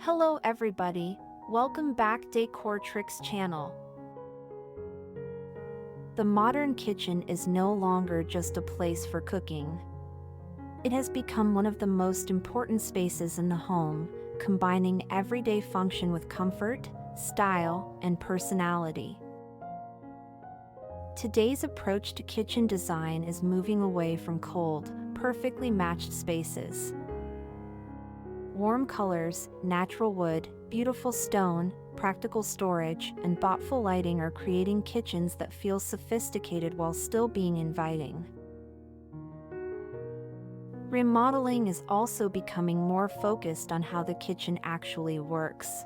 Hello everybody, welcome back Decor Tricks channel. The modern kitchen is no longer just a place for cooking. It has become one of the most important spaces in the home, combining everyday function with comfort, style, and personality. Today's approach to kitchen design is moving away from cold, perfectly matched spaces. Warm colors, natural wood, beautiful stone, practical storage, and thoughtful lighting are creating kitchens that feel sophisticated while still being inviting. Remodeling is also becoming more focused on how the kitchen actually works.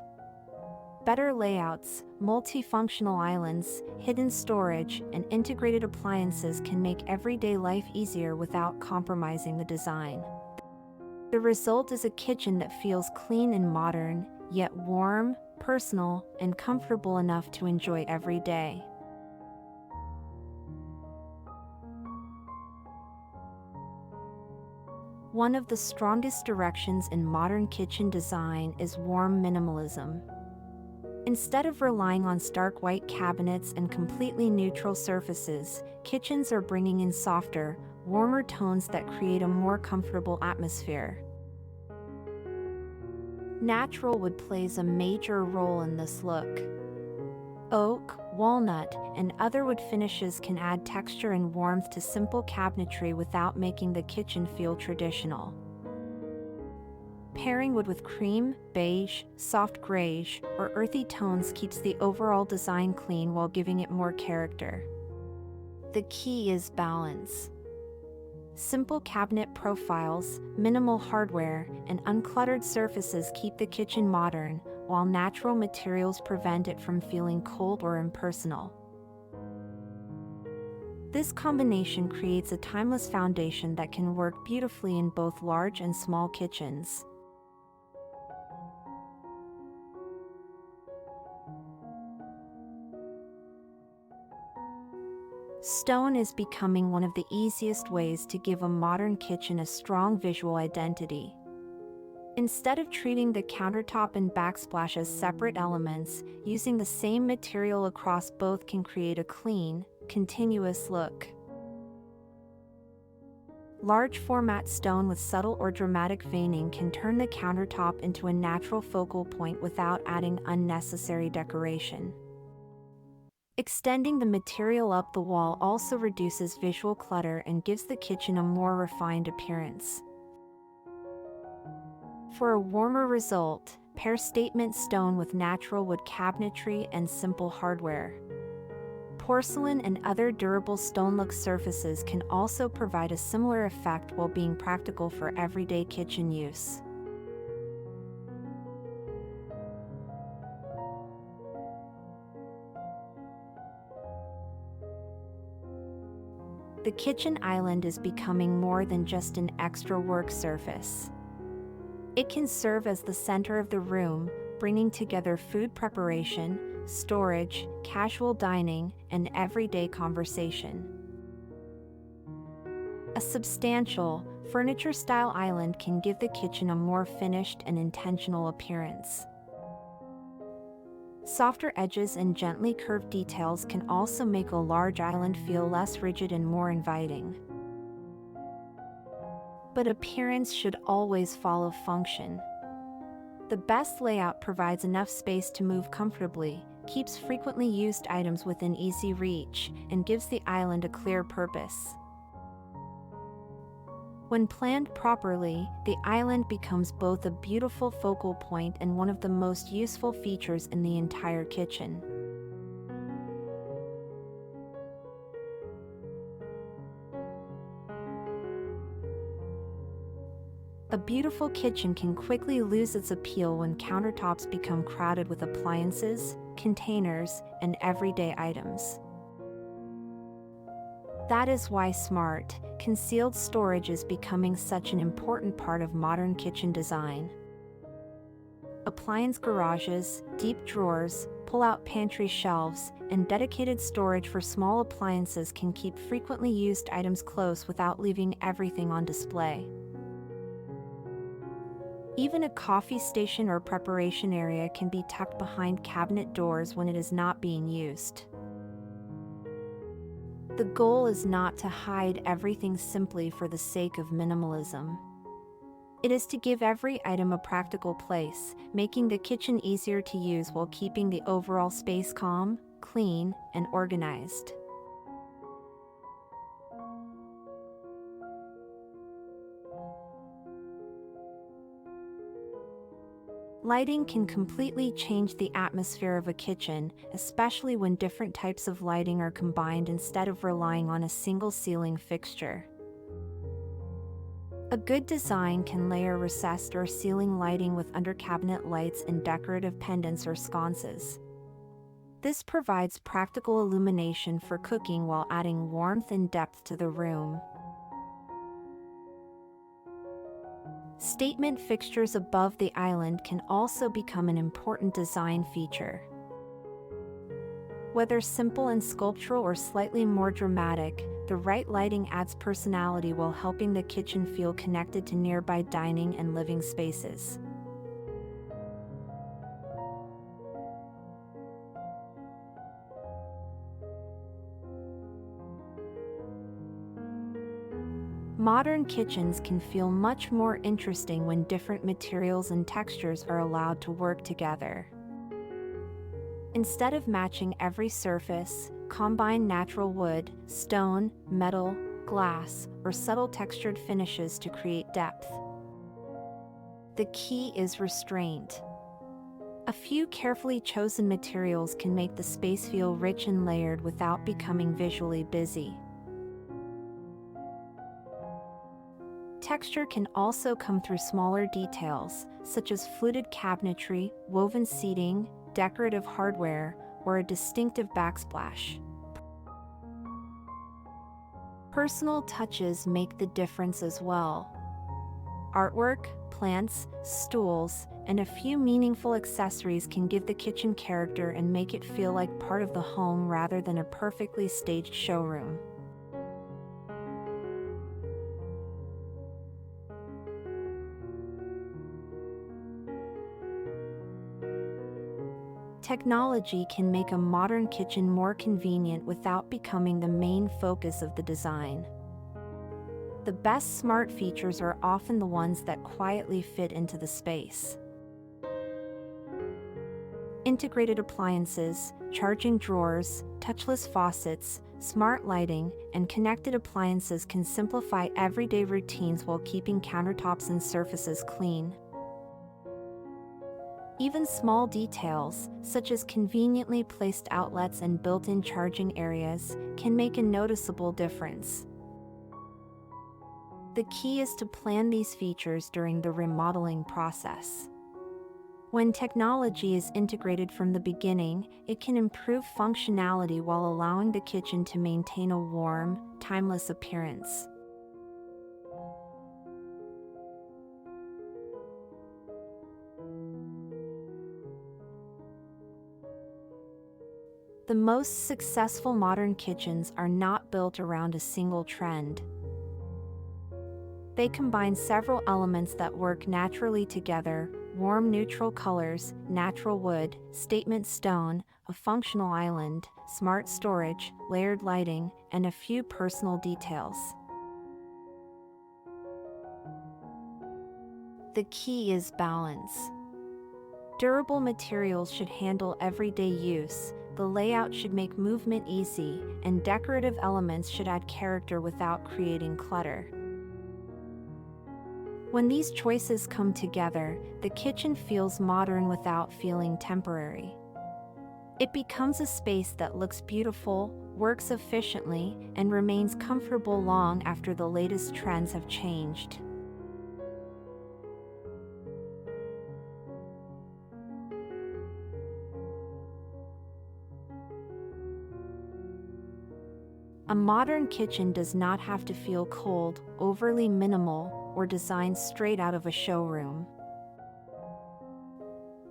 Better layouts, multifunctional islands, hidden storage, and integrated appliances can make everyday life easier without compromising the design. The result is a kitchen that feels clean and modern, yet warm, personal, and comfortable enough to enjoy every day. One of the strongest directions in modern kitchen design is warm minimalism. Instead of relying on stark white cabinets and completely neutral surfaces, kitchens are bringing in softer, warmer tones that create a more comfortable atmosphere. Natural wood plays a major role in this look. Oak, walnut, and other wood finishes can add texture and warmth to simple cabinetry without making the kitchen feel traditional. Pairing wood with cream, beige, soft grayish, or earthy tones keeps the overall design clean while giving it more character. The key is balance. Simple cabinet profiles, minimal hardware, and uncluttered surfaces keep the kitchen modern, while natural materials prevent it from feeling cold or impersonal. This combination creates a timeless foundation that can work beautifully in both large and small kitchens. Stone is becoming one of the easiest ways to give a modern kitchen a strong visual identity. Instead of treating the countertop and backsplash as separate elements, using the same material across both can create a clean, continuous look. Large format stone with subtle or dramatic veining can turn the countertop into a natural focal point without adding unnecessary decoration. Extending the material up the wall also reduces visual clutter and gives the kitchen a more refined appearance. For a warmer result, pair statement stone with natural wood cabinetry and simple hardware. Porcelain and other durable stone-look surfaces can also provide a similar effect while being practical for everyday kitchen use. The kitchen island is becoming more than just an extra work surface. It can serve as the center of the room, bringing together food preparation, storage, casual dining, and everyday conversation. A substantial, furniture-style island can give the kitchen a more finished and intentional appearance. Softer edges and gently curved details can also make a large island feel less rigid and more inviting. But appearance should always follow function. The best layout provides enough space to move comfortably, keeps frequently used items within easy reach, and gives the island a clear purpose. When planned properly, the island becomes both a beautiful focal point and one of the most useful features in the entire kitchen. A beautiful kitchen can quickly lose its appeal when countertops become crowded with appliances, containers, and everyday items. That is why smart, concealed storage is becoming such an important part of modern kitchen design. Appliance garages, deep drawers, pull-out pantry shelves, and dedicated storage for small appliances can keep frequently used items close without leaving everything on display. Even a coffee station or preparation area can be tucked behind cabinet doors when it is not being used. The goal is not to hide everything simply for the sake of minimalism. It is to give every item a practical place, making the kitchen easier to use while keeping the overall space calm, clean, and organized. Lighting can completely change the atmosphere of a kitchen, especially when different types of lighting are combined instead of relying on a single ceiling fixture. A good design can layer recessed or ceiling lighting with under-cabinet lights and decorative pendants or sconces. This provides practical illumination for cooking while adding warmth and depth to the room. Statement fixtures above the island can also become an important design feature. Whether simple and sculptural or slightly more dramatic, the right lighting adds personality while helping the kitchen feel connected to nearby dining and living spaces. Modern kitchens can feel much more interesting when different materials and textures are allowed to work together. Instead of matching every surface, combine natural wood, stone, metal, glass, or subtle textured finishes to create depth. The key is restraint. A few carefully chosen materials can make the space feel rich and layered without becoming visually busy. Texture can also come through smaller details, such as fluted cabinetry, woven seating, decorative hardware, or a distinctive backsplash. Personal touches make the difference as well. Artwork, plants, stools, and a few meaningful accessories can give the kitchen character and make it feel like part of the home rather than a perfectly staged showroom. Technology can make a modern kitchen more convenient without becoming the main focus of the design. The best smart features are often the ones that quietly fit into the space. Integrated appliances, charging drawers, touchless faucets, smart lighting, and connected appliances can simplify everyday routines while keeping countertops and surfaces clean. Even small details, such as conveniently placed outlets and built-in charging areas, can make a noticeable difference. The key is to plan these features during the remodeling process. When technology is integrated from the beginning, it can improve functionality while allowing the kitchen to maintain a warm, timeless appearance. The most successful modern kitchens are not built around a single trend. They combine several elements that work naturally together: warm neutral colors, natural wood, statement stone, a functional island, smart storage, layered lighting, and a few personal details. The key is balance. Durable materials should handle everyday use, the layout should make movement easy, and decorative elements should add character without creating clutter. When these choices come together, the kitchen feels modern without feeling temporary. It becomes a space that looks beautiful, works efficiently, and remains comfortable long after the latest trends have changed. A modern kitchen does not have to feel cold, overly minimal, or designed straight out of a showroom.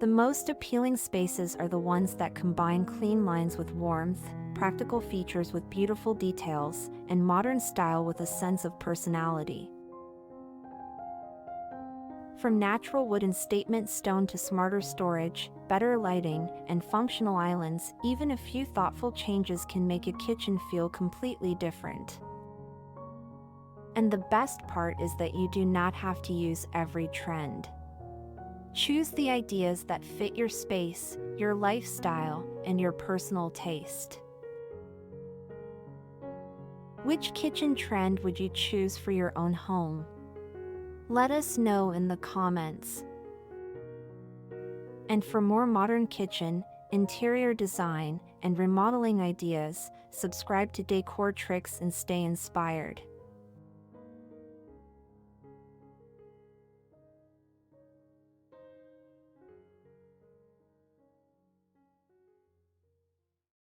The most appealing spaces are the ones that combine clean lines with warmth, practical features with beautiful details, and modern style with a sense of personality. From natural wood and statement stone to smarter storage, better lighting, and functional islands, even a few thoughtful changes can make a kitchen feel completely different. And the best part is that you do not have to use every trend. Choose the ideas that fit your space, your lifestyle, and your personal taste. Which kitchen trend would you choose for your own home? Let us know in the comments. And for more modern kitchen, interior design, and remodeling ideas, subscribe to Decor Tricks and stay inspired.